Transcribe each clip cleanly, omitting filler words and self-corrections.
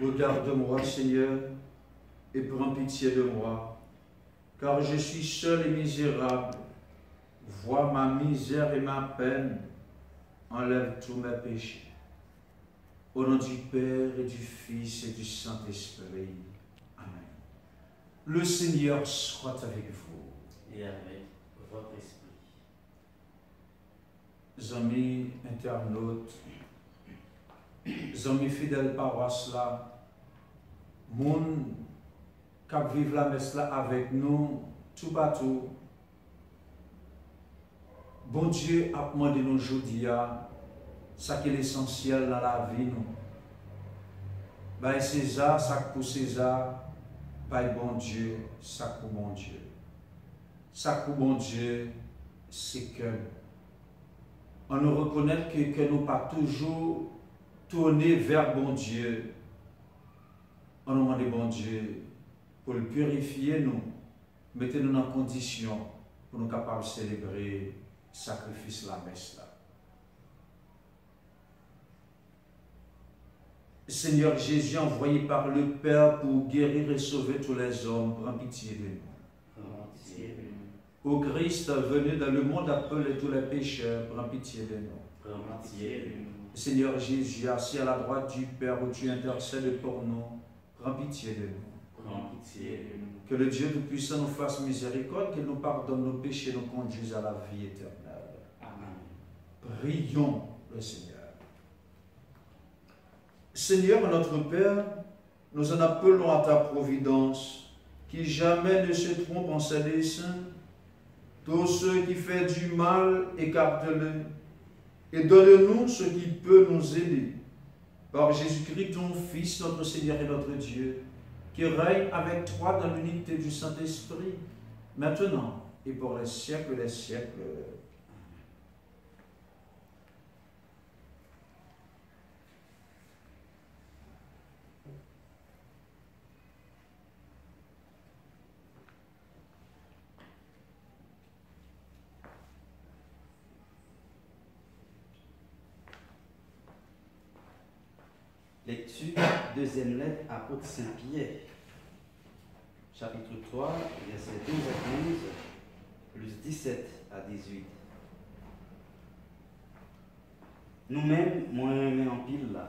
Regarde-moi, Seigneur, et prends pitié de moi, car je suis seul et misérable. Vois ma misère et ma peine, enlève tous mes péchés. Au nom du Père et du Fils et du Saint-Esprit. Amen. Le Seigneur soit avec vous. Et avec votre esprit. Amis internautes, amis fidèles paroisse là, moun qui vivent la messe là avec nous, tout partout. Bon Dieu a demandé nous aujourd'hui ça qui est l'essentiel dans la vie nous. Bah César, ça pour César, bah bon Dieu, ça pour bon Dieu. Ça pour bon Dieu, c'est que on nous reconnaît que nous pas toujours tourner vers bon Dieu. On nous demande bon Dieu pour le purifier nous, mettez-nous dans condition pour nous capables de célébrer sacrifice la messe là. Seigneur Jésus, envoyé par le Père pour guérir et sauver tous les hommes, prends pitié de nous. Prends pitié de nous. Ô Christ, venu dans le monde appeler tous les pécheurs, prends pitié de nous. Prends pitié de nous. Seigneur Jésus, assis à la droite du Père où tu intercèdes pour nous, prends pitié de nous. Prends pitié de nous. Que le Dieu Tout-Puissant nous fasse miséricorde, qu'il nous pardonne nos péchés, nous conduise à la vie éternelle. Amen. Prions le Seigneur. Seigneur notre Père, nous en appelons à ta providence, qui jamais ne se trompe en ses desseins. Tous ceux qui font du mal, écarte-le, et donne-nous ce qui peut nous aider. Par Jésus-Christ, ton Fils, notre Seigneur et notre Dieu, qui règne avec toi dans l'unité du Saint-Esprit, maintenant et pour les siècles des siècles. Lecture, deuxième lettre, apôtre Saint-Pierre, chapitre 3, versets 12 à 15, plus 17 à 18. Nous-mêmes, moi et en pile là,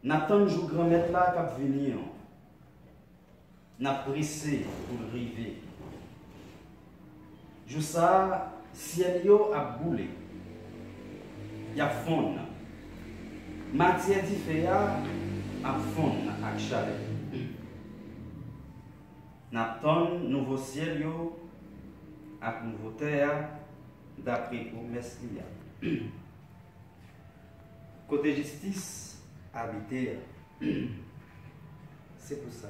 n'attendons jour grand maître là qu'à venir, n'a pressé pour le river. Jou ça, ciel yo a boulé, y a fond. Matière di fè a fond ak chalet. N'attend nouveau ciel yo ak nouveau terre d'après promesse qu'il y a. Côté justice, habiter. C'est pour ça.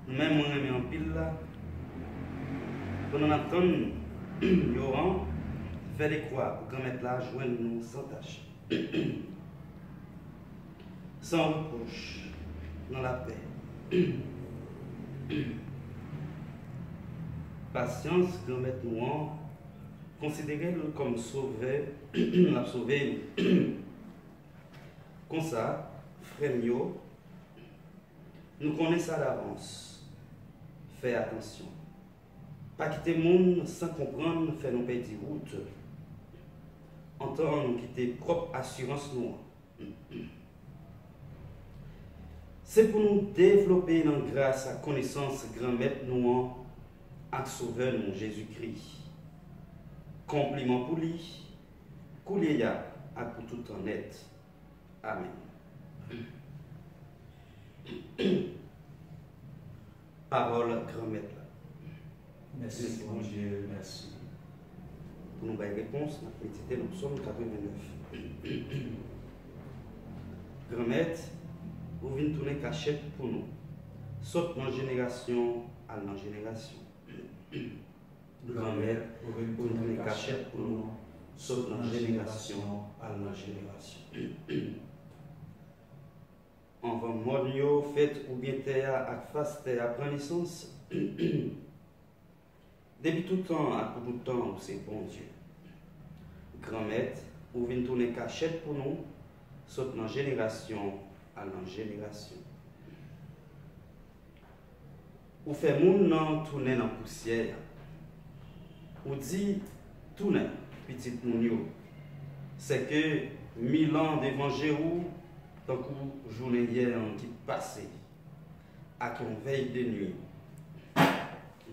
Nous-mêmes, on est en pile là. Pour nous attendre, Yoran, faire des croix pour mettre là, joindre nous sans tâche. Sans reproche, dans la paix. Patience, mettre nous en, considérez-le comme sauveur, l'a sauvé. Comme ça, frère, nous connaissons à l'avance. Fais attention. Pas quitter le monde sans comprendre, faire nos petites routes. Entendre nous quitter propre assurance nous. C'est pour nous développer dans grâce à connaissance grand maître nous à sauveur nous Jésus-Christ. Compliment pour lui, Kouléa à pour tout honnête. Amen. Parole grand maître. Merci, mon Dieu, merci. Pour nous avoir une réponse, on a médité le psaume 89. Grand maître, vous venez tourner cachette pour nous. Saute dans génération à la génération. Grand maître, vous venez tourner cachette pour nous. Saute dans génération à la génération. En vent mornio, faites ou bien terre à face terre à prendre naissance. Depuis tout temps, à tout temps, c'est bon Dieu. Grand maître, vous venez tourner cachette pour nous, saute dans génération à la génération. Ou fait moun nan tourner dans poussière. Ou dit tourner petit moun yo. C'est que 1000 ans d'évangile tant que journée hier qui passé à qu'on veille de nuit.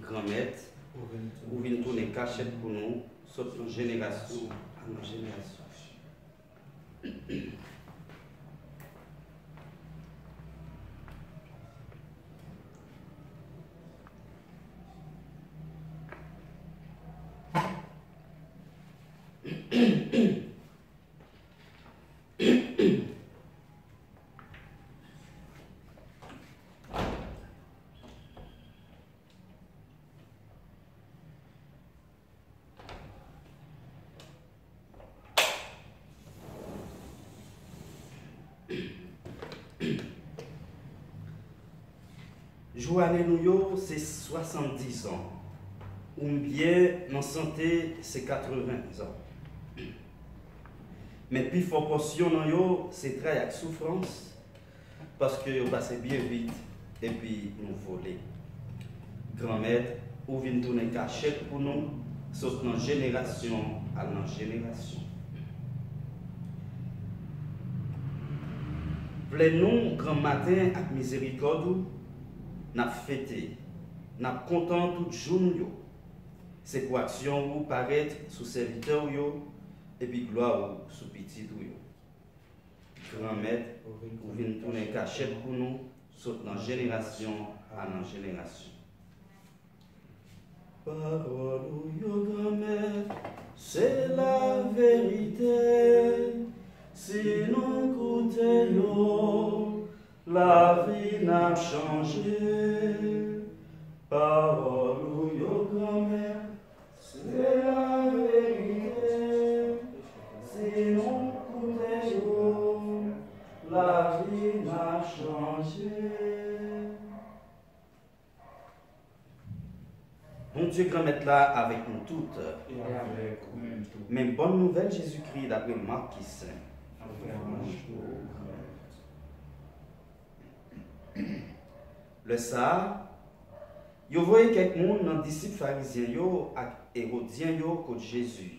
Grand-mère ou vient tourner cachette pour nous, saute dans génération à la génération. Joannée nous c'est 70 ans. Ou bien, en santé, c'est 80 ans. Mais puis, fort portion dans yo, c'est très avec souffrance. Parce que vous passez bien vite et puis nous voler. Grand-mère, ou vient tourner cachette pour nous, sauf dans génération à la génération. Voulez-nous, grand matin, avec miséricorde, n'a fêté, n'a content tout jour. C'est pour action ou paraître sous serviteur et puis gloire sous petit grand-mère ou vient tourner cachette pour nous, saute dans génération à la génération. Parole ou grand-mère, c'est la vérité. Si nous écoutons, la vie n'a changé. Parole ou grand-mère, c'est la vérité. Si nous écoutons, la vie n'a changé. Bon Dieu, grand-mère là avec nous toutes. Même bonne nouvelle, Jésus-Christ, d'après Marc qui saint. Le ça, vous voyez quelques dans les disciples pharisiens et hérodiens contre Jésus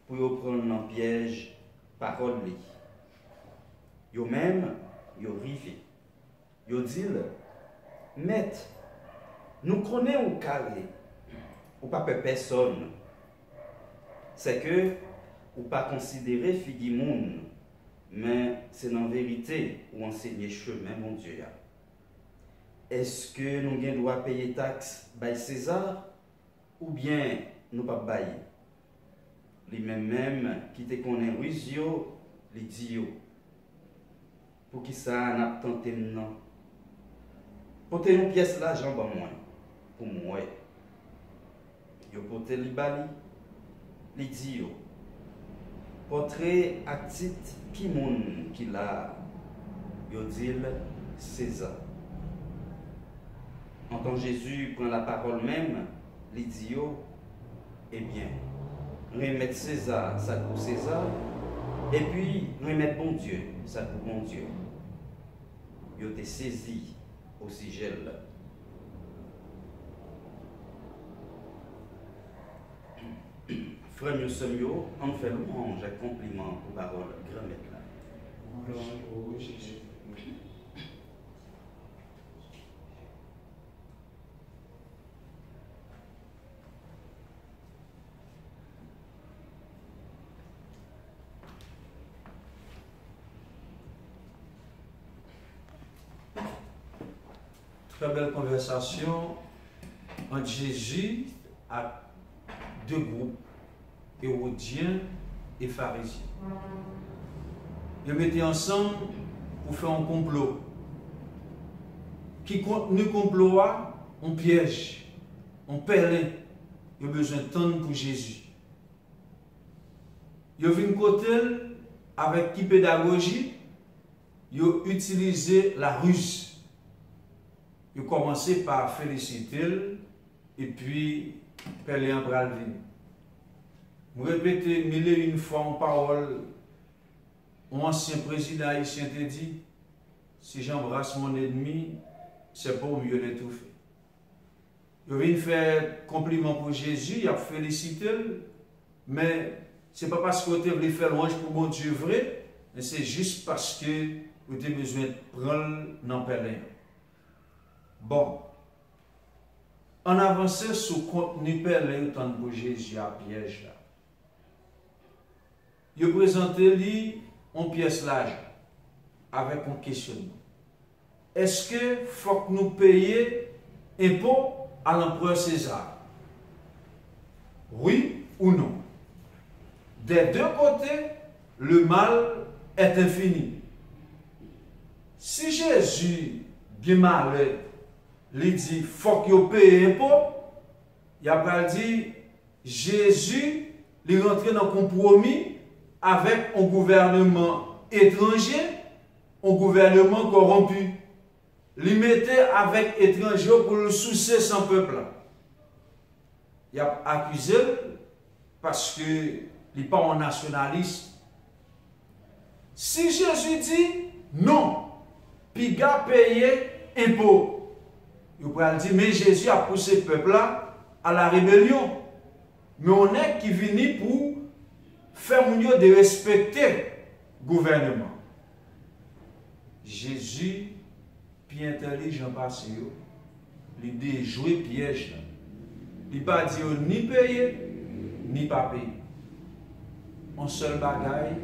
pour prendre un piège parole. Yo même, yo rivé. Yo dit, maître, nous connaissons au carré, ou pas personne. C'est que, ou pas considérer figi moun, mais c'est en vérité ou enseigner chemin, mon Dieu. Est-ce que nous avons droit payer taxes by César ou bien nous pas payer? Les mêmes qui te connaissent Rusio, les Dio. Pour qui ça n'a tenté non? Portez une pièce l'argent pour moi. Pour moi. Yo portez les bali, les Dio. Portrait à titre qui moun qui l'a, yo dit César. En tant que Jésus prend la parole même, il dit, eh bien, remettre César, ça pour César, et puis remettre bon Dieu, ça pour bon Dieu. Il a été saisi au sujet là. Frère nous sommes, on fait louange et compliment pour la parole grand-mère là. Très belle conversation entre Jésus et deux groupes, hérodiens et pharisiens. Ils mettaient ensemble pour faire un complot. Qui contenu complot a, on piège, on pèlerin. Il a besoin de temps pour Jésus. Ils ont vu côté avec qui pédagogie, ils ont utilisé la ruse. Ils ont commencé par féliciter et puis pèlerin pral vin. Je répète mille et une fois en parole un ancien président haïtien te dit, si j'embrasse mon ennemi, c'est pour mieux l'étouffer. Il vient faire compliment pour Jésus, il a félicité, mais ce n'est pas parce que vous voulez faire louange pour mon Dieu vrai, mais c'est juste parce que vous avez besoin de prendre dans le Bon, on avance sur le contenu autant pour Jésus à piège là. Il a présenté lui en pièce l'argent avec un questionnement. Est-ce que faut que nous payions impôt à l'empereur César? Oui ou non? Des deux côtés, le mal est infini. Si Jésus, bien malheur, lui dit faut que vous payiez impôt, il a pas dit Jésus, il rentre dans un compromis avec un gouvernement étranger, un gouvernement corrompu. Il mettait avec étranger pour le soucier son peuple. Il a accusé parce que il n'est pas un nationaliste. Si Jésus dit non, puis il a payé impôt, il pourrait dire mais Jésus a poussé le peuple là à la rébellion. Mais on est qui vient pour faire mieux de respecter le gouvernement. Jésus, puis intelligent passé, il dit jouer piège. Il n'a pas dit ni payer, ni pas payer. Un seul bagaille,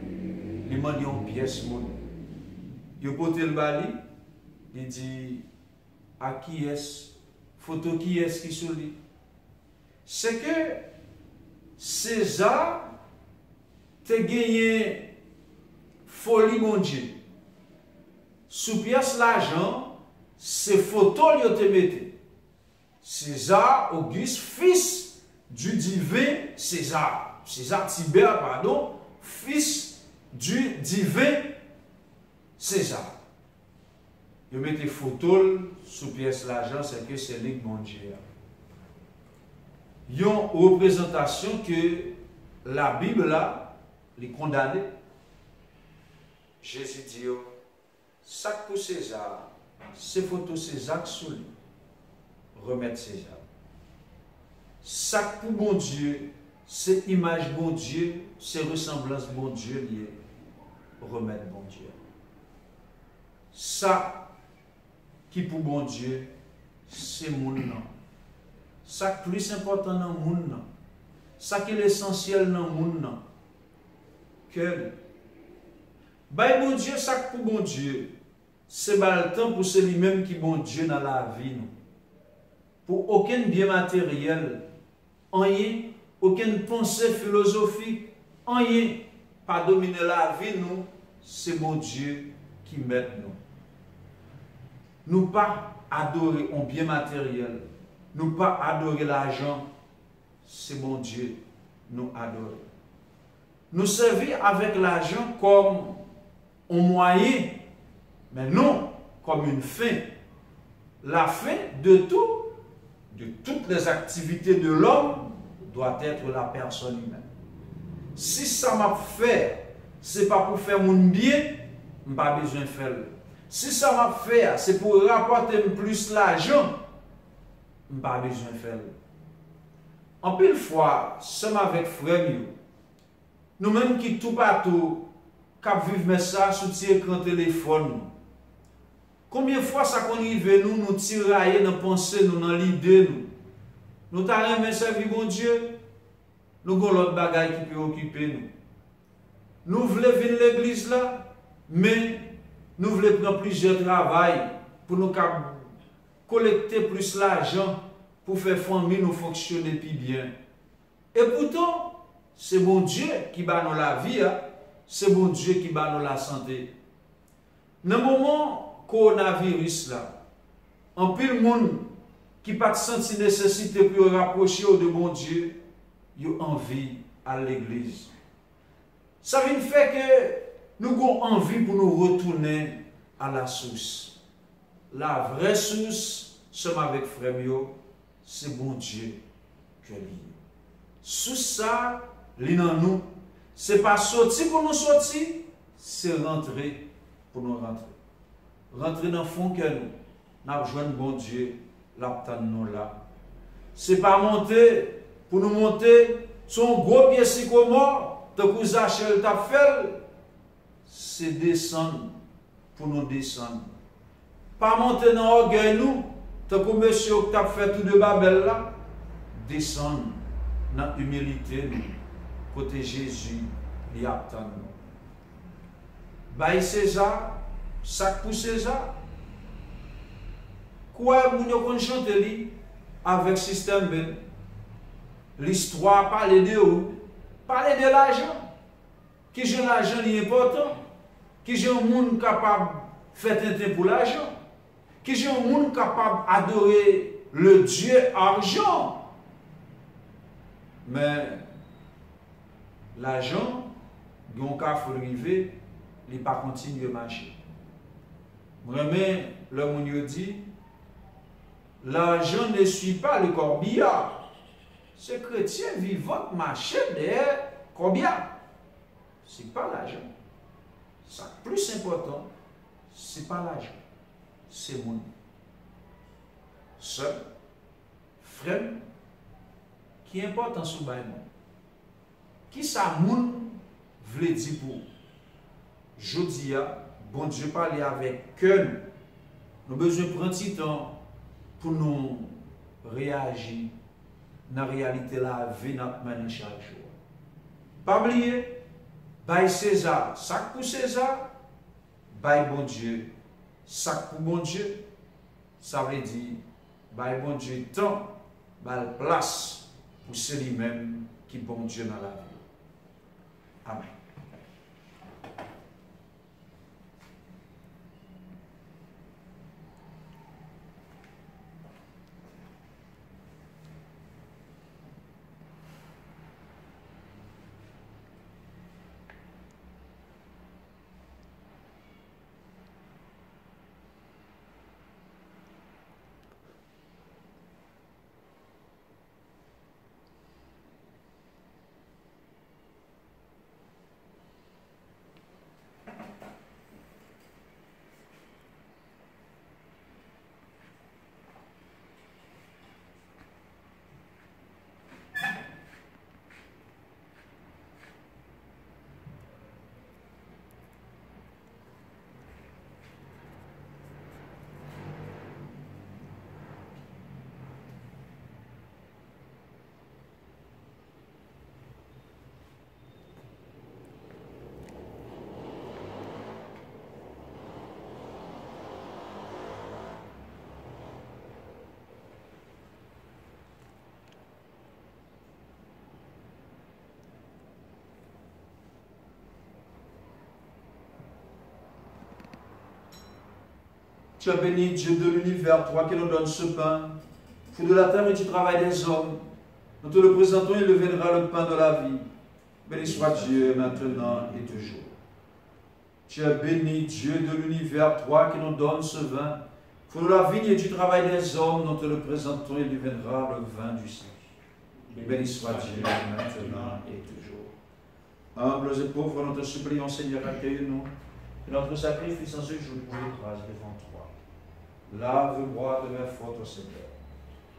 il m'a dit une pièce monnaie. Il a porté le bali, il dit à qui est-ce, photo qui est-ce qui se lit. C'est que César te gagné folie mon Dieu. Sous pièce l'argent, ces photos lui ont été. César Auguste, fils du divin César. César Tibère, pardon, fils du divin César. Il met des photos sous pièce l'argent, c'est que c'est lui mon Dieu. Il y a une représentation que la Bible là, les condamnés. Jésus dit, ça pour César, c'est photo César sous lui. Remettre César. Ça pour bon Dieu, c'est image bon Dieu, c'est ressemblance bon Dieu lié. Remettre bon Dieu. Ça qui pour bon Dieu, c'est mon nom. Ça qui est plus important dans mon nom. Ça qui est l'essentiel dans mon nom. Que bah bon Dieu, ça pour bon Dieu, c'est le temps pour celui-même qui bon Dieu dans la vie. Nous. Pour aucun bien matériel, rien, aucune pensée philosophique, rien, pas dominer la vie, nous, c'est bon Dieu qui met nous. Nous pas adorer un bien matériel, nous pas adorer l'argent, c'est bon Dieu nous adorer. Nous servir avec l'argent comme un moyen, mais non comme une fin. La fin de tout, de toutes les activités de l'homme, doit être la personne humaine. Si ça m'a fait, ce n'est pas pour faire mon bien, je n'ai pas besoin de faire. Si ça m'a fait, c'est pour rapporter plus l'argent, je n'ai pas besoin de faire. En pile fois, sommes avec frère, nous-mêmes qui tout partout, cap vivre ça sur l'écran téléphone. Combien de fois ça qu'on arrive, nous tirailler dans la pensée, nous dans l'idée, nous t'arrêtons servir bon Dieu, nous avons l'autre bagaille qui peut occuper nous. Nous voulons venir à l'église là, mais nous voulons prendre plusieurs travail pour nous collecter plus l'argent pour faire famille nous fonctionner plus bien. Et pourtant, c'est bon Dieu qui bat nous la vie, c'est bon Dieu qui bat nous la santé. Dans le moment coronavirus là, en pile monde qui pas senti nécessité pour rapprocher de bon Dieu, ils ont envie à l'église. Ça veut faire que nous avons envie pour nous retourner à la source. La vraie source, sommes avec frère, c'est bon Dieu que lui. Sous ça, li nan nous, c'est pas sorti pour nous sortir, c'est rentrer pour nous rentrer. Rentrer dans le fond que nous, nous rejoindre bon Dieu, l'attendre nous là. C'est pas monter, pour nous monter, son gros pied sycomore, tant que Zachel t'a fait, c'est descendre pour nous descendre. Pas monter dans l'orgueil nous, tant que monsieur t'a fait tout de Babel là, descendre dans l'humilité nous, côté Jésus, il attend nous. Bail César, sac pour César. Quoi, vous ne chanter avec système B? L'histoire parle de où? Parle de l'argent. Qui j'ai l'argent est important? Qui j'ai un monde capable de faire un temps pour l'argent? Qui j'ai un monde capable d'adorer le Dieu argent? Mais l'argent, donc il faut arriver, il ne pas continuer à marcher. Vraiment, l'homme dit, l'argent ne suit pas le corbillard. Ce chrétien vivant marche derrière corbillard. Ce n'est pas l'argent. Ce plus important, ce n'est pas l'argent. C'est mon seul frère qui est important sur le monde. Qui ça moun veut dire pour Jodia, bon Dieu parler avec cœur. Nous avons besoin de prendre un temps pour nous réagir dans la réalité de la vie notre main chaque jour. Pas oublier, bail César, sac pour César, bail bon Dieu, sac pour bon Dieu. Ça veut dire, bail bon Dieu temps, bail place pour celui-même qui bon Dieu dans la vie. Amen. Tu as béni Dieu de l'univers, toi qui nous donnes ce pain, fruit de la terre et du travail des hommes. Nous te le présentons, il deviendra le pain de la vie. Béni soit Dieu maintenant et toujours. Tu as béni Dieu de l'univers, toi qui nous donnes ce vin, fruit de la vigne et du travail des hommes. Nous te le présentons, il deviendra le vin du siècle. Béni soit Dieu maintenant et toujours. Humbles et pauvres, nous te supplions, Seigneur, accueille-nous. Et notre sacrifice en ce jour pour les grâces devant toi. Lave-moi de mes fautes, Seigneur.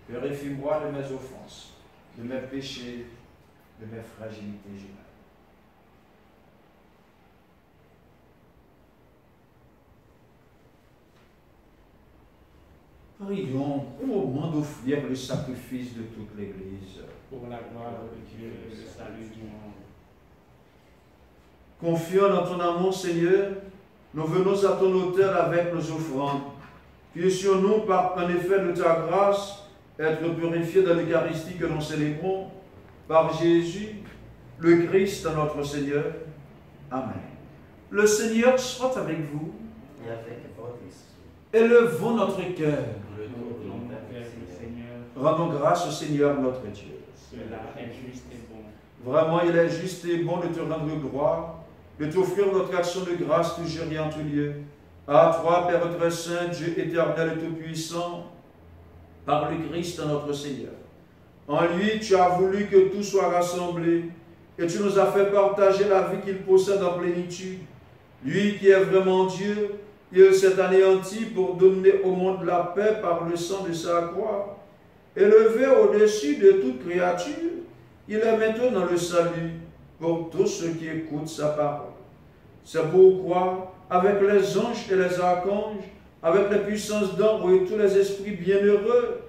Purifie-moi de mes offenses, de mes péchés, de mes fragilités humaines. Prions au moment d'offrir le sacrifice de toute l'Église. Pour la gloire de Dieu et le salut du monde. Confiant dans ton amour, Seigneur, nous venons à ton autel avec nos offrandes. Puissions-nous, par un effet de ta grâce, être purifiés dans l'Eucharistie que nous célébrons, par Jésus, le Christ, notre Seigneur. Amen. Le Seigneur soit avec vous. Et avec votre esprit. Élevons notre cœur. Rendons Rendons grâce au Seigneur notre Dieu. Cela est juste et bon. Vraiment, il est juste et bon de te rendre gloire, de t'offrir notre action de grâce toujours et en tout lieu. À toi, Père très saint, Dieu éternel et tout-puissant, par le Christ notre Seigneur. En lui, tu as voulu que tout soit rassemblé, et tu nous as fait partager la vie qu'il possède en plénitude. Lui qui est vraiment Dieu, il s'est anéanti pour donner au monde la paix par le sang de sa croix. Élevé au-dessus de toute créature, il est maintenant le salut pour tous ceux qui écoutent sa parole. C'est pourquoi, avec les anges et les archanges, avec les puissances d'ombre et tous les esprits bienheureux,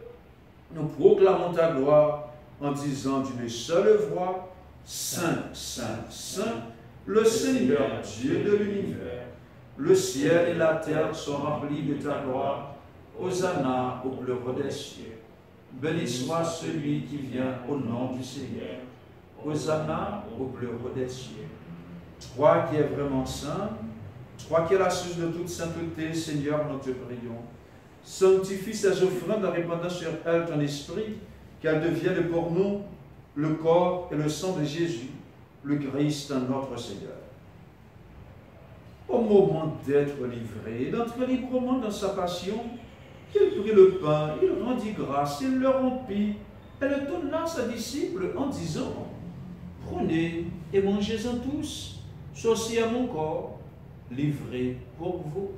nous proclamons ta gloire en disant d'une seule voix, Saint, Saint, Saint, le Seigneur Dieu de l'univers. Le ciel et la terre sont remplis de ta gloire. Hosanna au plus haut des cieux. Béni soit celui qui vient au nom du Seigneur. Hosanna au plus haut des cieux. Toi qui es vraiment saint, toi qui es la source de toute sainteté, Seigneur, nous te prions. Sanctifie ces offrandes en répandant sur elles ton esprit, qu'elles deviennent pour nous le corps et le sang de Jésus, le Christ, notre Seigneur. Au moment d'être livré, d'entrer librement dans sa passion, il prit le pain, il rendit grâce, il le rompit, et le donna à ses disciples en disant, prenez et mangez-en tous, ceci est mon corps, livré pour vous.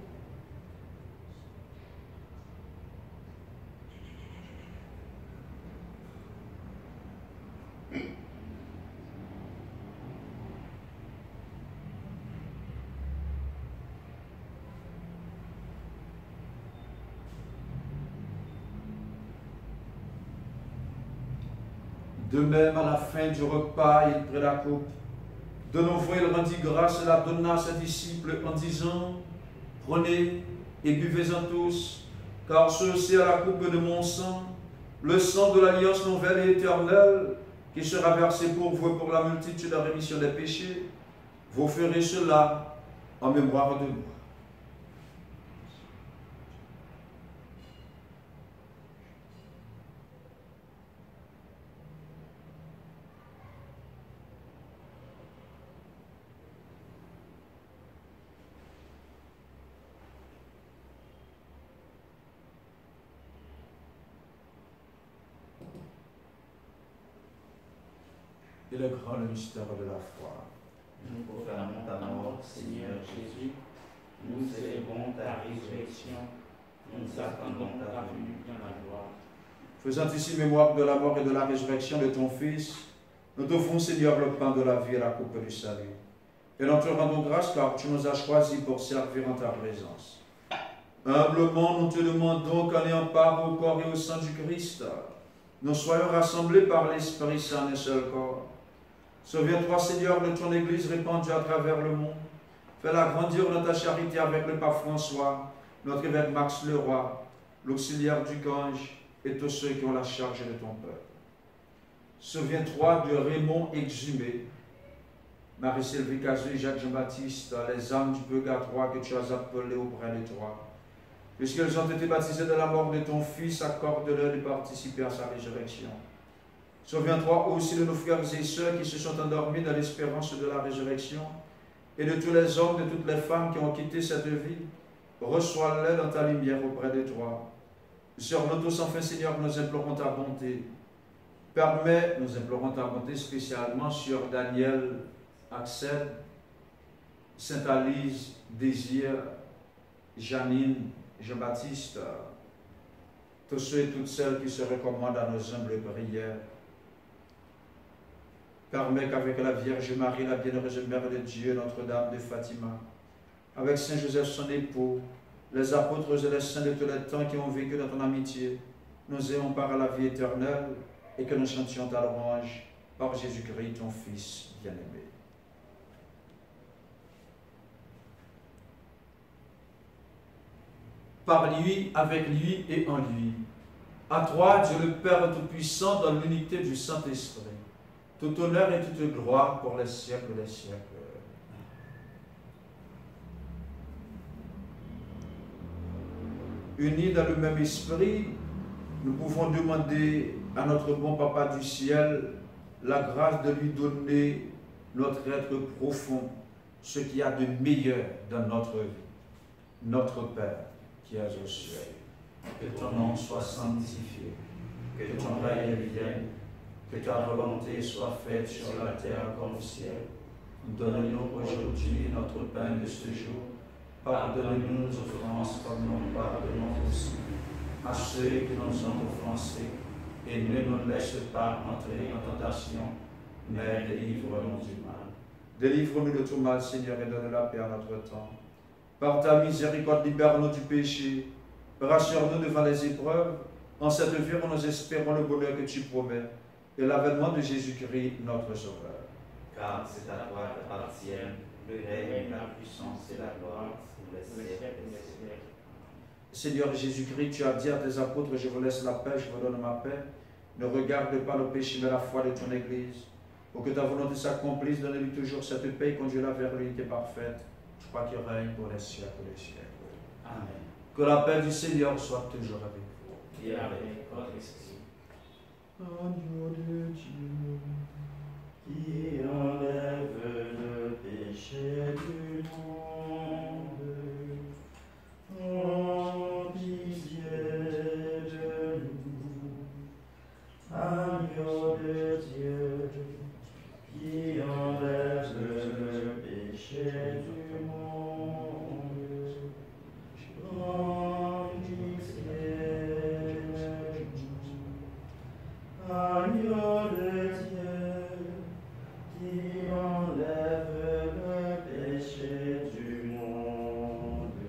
De même, à la fin du repas, il prit la coupe. De nouveau, il rendit grâce et la donna à ses disciples en disant, prenez et buvez-en tous, car ceci est la coupe de mon sang, le sang de l'alliance nouvelle et éternelle, qui sera versé pour vous et pour la multitude en rémission des péchés. Vous ferez cela en mémoire de moi. Et le grand mystère de la foi. Nous proclamons ta mort, Seigneur Jésus. Nous célébrons ta résurrection. Nous attendons ta venue dans la gloire. Faisant ici mémoire de la mort et de la résurrection de ton Fils, nous t'offrons, Seigneur, le pain de la vie et la coupe du salut. Et nous te rendons grâce car tu nous as choisis pour servir en ta présence. Humblement, nous te demandons qu'en ayant part au corps et au sang du Christ, nous soyons rassemblés par l'Esprit Saint d'un seul corps. Souviens-toi, Seigneur, de ton Église répandue à travers le monde. Fais-la grandir dans ta charité avec le pape François, notre évêque Max Leroy, l'auxiliaire du Gange et tous ceux qui ont la charge de ton peuple. Souviens-toi de Raymond exhumé, Marie-Sylvie Cazeux et Jacques Jean-Baptiste, les âmes du purgatoire que tu as appelées auprès de toi. Puisqu'elles ont été baptisées de la mort de ton Fils, accorde-leur de participer à sa résurrection. Souviens-toi aussi de nos frères et sœurs qui se sont endormis dans l'espérance de la résurrection et de tous les hommes, de toutes les femmes qui ont quitté cette vie. Reçois-les dans ta lumière auprès de toi. Sur nous tous, enfin, Seigneur, nous implorons ta bonté. Permets, nous implorons ta bonté spécialement sur Daniel, Axel, Sainte-Alise, Désir, Janine, Jean-Baptiste, tous ceux et toutes celles qui se recommandent à nos humbles prières. Permets qu'avec la Vierge Marie, la bienheureuse Mère de Dieu, Notre-Dame de Fatima, avec Saint Joseph son époux, les apôtres et les saints de tous les temps qui ont vécu dans ton amitié, nous ayons part à la vie éternelle et que nous chantions ta louange par Jésus-Christ, ton Fils bien-aimé. Par lui, avec lui et en lui. À toi, Dieu le Père Tout-Puissant, dans l'unité du Saint-Esprit, tout honneur et toute gloire pour les siècles des siècles. Unis dans le même esprit, nous pouvons demander à notre bon Papa du ciel la grâce de lui donner notre être profond, ce qu'il y a de meilleur dans notre vie. Notre Père, qui es aux cieux, que ton nom soit sanctifié, que ton règne vienne, que ta volonté soit faite sur la terre comme au ciel. Donne-nous aujourd'hui notre pain de ce jour. Pardonne-nous nos offenses comme nous pardonnons aussi à ceux qui nous ont offensés. Et ne nous laisse pas entrer en tentation, mais délivre-nous du mal. Délivre-nous de tout mal, Seigneur, et donne la paix à notre temps. Par ta miséricorde, libère-nous du péché. Rassure-nous devant les épreuves. En cette vie où nous espérons le bonheur que tu promets et l'avènement de Jésus-Christ, notre Sauveur. Car c'est à toi qu'appartiennent le règne, la puissance et la gloire pour les siècles des siècles. Seigneur Jésus-Christ, tu as dit à tes apôtres, je vous laisse la paix, je vous donne ma paix. Ne regarde pas nos péchés, mais la foi de ton Église. Pour que ta volonté s'accomplisse, donne-lui toujours cette paix et conduis-la vers l'unité parfaite. Je crois qu'il règne pour les siècles des siècles. Amen. Que la paix du Seigneur soit toujours avec vous. Et avec votre esprit. Agneau de Dieu, qui enlève le péché du monde, en pitié de nous. Agneau de Dieu, qui enlève le péché du monde, en pitié de nous. Agneau de Dieu, qui enlève le péché du monde,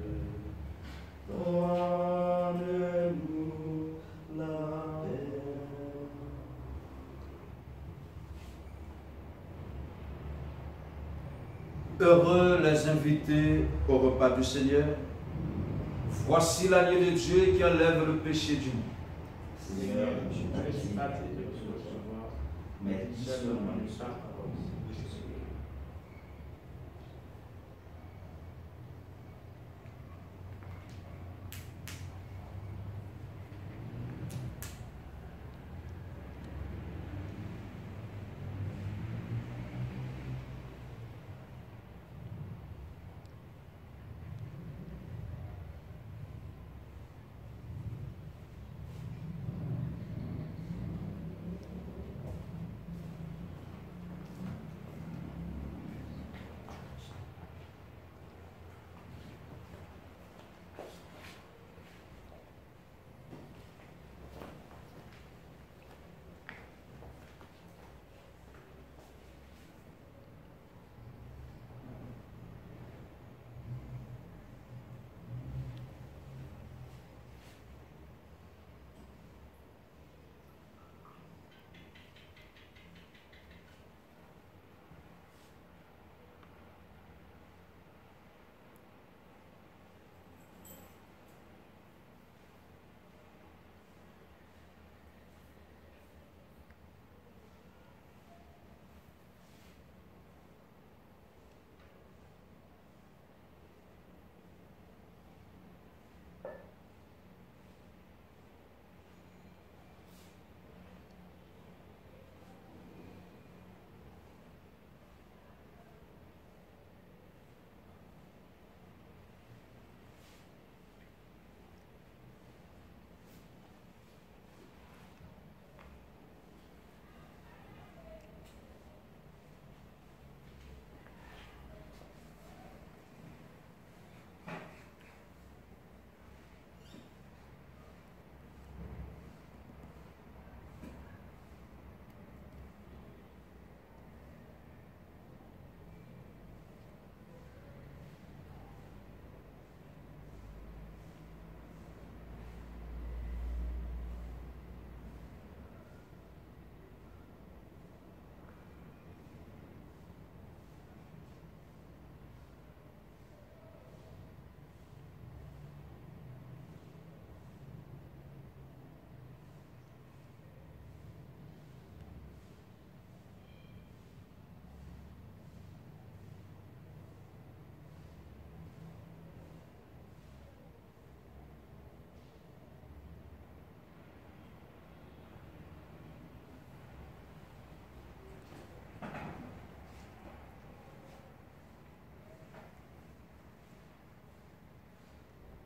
donne-nous la paix. Heureux les invités au repas du Seigneur. Voici l'agneau de Dieu qui enlève le péché du monde. Seigneur, Je ne suis pas digne de vous recevoir, mais dis seulement une seule parole. je suis guéri.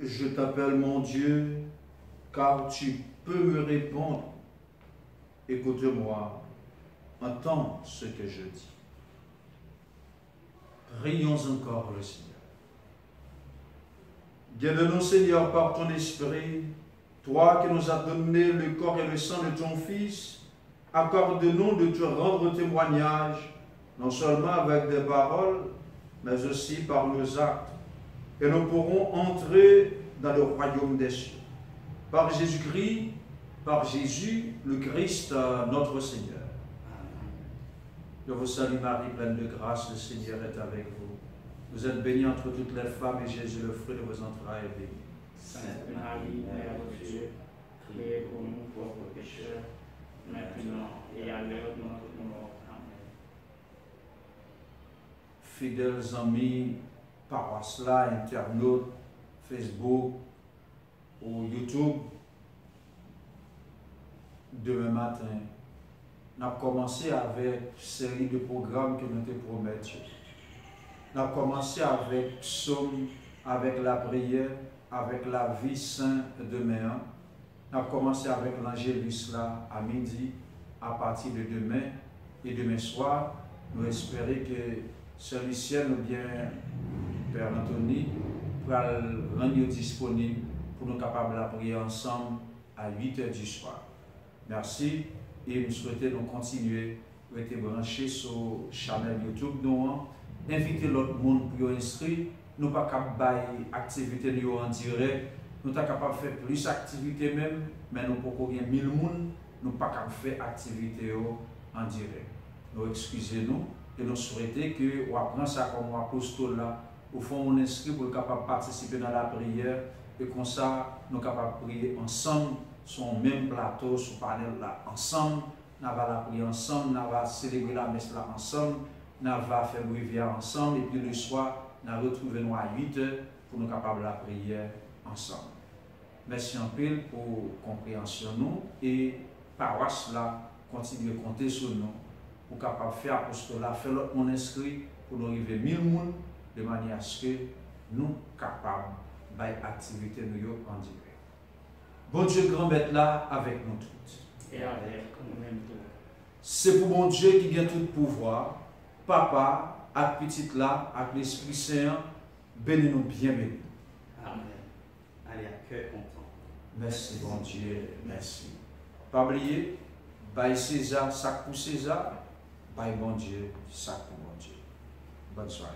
Je t'appelle mon Dieu, car tu peux me répondre. Écoute-moi, entends ce que je dis. Rions encore le Seigneur. Guide-nous, Seigneur, par ton esprit, toi qui nous as donné le corps et le sang de ton Fils, accorde-nous de te rendre témoignage, non seulement avec des paroles, mais aussi par nos actes, et nous pourrons entrer dans le royaume des cieux. Par Jésus-Christ, par Jésus, le Christ, notre Seigneur. Je vous salue Marie, pleine de grâce, le Seigneur est avec vous. Vous êtes bénie entre toutes les femmes et Jésus, le fruit de vos entrailles, est béni. Sainte Marie, Mère de Dieu, priez pour nous pauvres pécheurs, maintenant et à l'heure de notre mort. Amen. Fidèles amis, paroisse là, internautes, Facebook ou YouTube, demain matin, nous avons commencé avec une série de programmes que nous te promettions. Nous avons commencé avec psaume, avec la prière, avec la vie sainte demain. Nous avons commencé avec l'Angélus là à midi, à partir de demain et demain soir. Nous espérons que celui-ci ou bien Père Anthony pourra le rendre disponible pour nous capables de prier ensemble à 8 h du soir. Merci et nous souhaitons nous continuer à être branchés sur la chaîne YouTube. Nous inviter l'autre monde pour inscrire. Nous ne sommes pas capables de faire activité en direct. Nous sommes capables de faire plus d'activités même, mais nous ne pouvons pas faire 1000 personnes. Nous ne sommes pas capables de faire activité en direct. Nous excusez-nous et nous souhaitons que vous appreniez ça comme apostole là. Au fond, on inscrit pour être capable de participer dans la prière et comme ça, nous sommes capables de prier ensemble sur le même plateau, sur le panel là ensemble. Nous allons la prier ensemble, nous allons célébrer la messe là ensemble, nous allons faire bréviaire ensemble et puis le soir, nous allons retrouver nous à 8 h pour nous capables de la prière ensemble. Merci en pile pour la compréhension nous et paroisse là, continuez à compter sur nous pour capable de faire apostolat, faire l'autre monde inscrit pour nous arriver 1000 personnes de manière à ce que nous sommes capables de faire activité nous en direct. Bon Dieu grand bête là avec nous toutes. Et avec nous-mêmes tous. C'est pour mon Dieu qui a tout pouvoir, papa, avec petit là, avec l'Esprit Saint, bénis-nous bien bénis. Amen. Allez, à cœur content. Merci bon Dieu, merci. Pas oublier, bail César, sac pour César, bail bon Dieu, sac pour bon Dieu. Bonne soirée.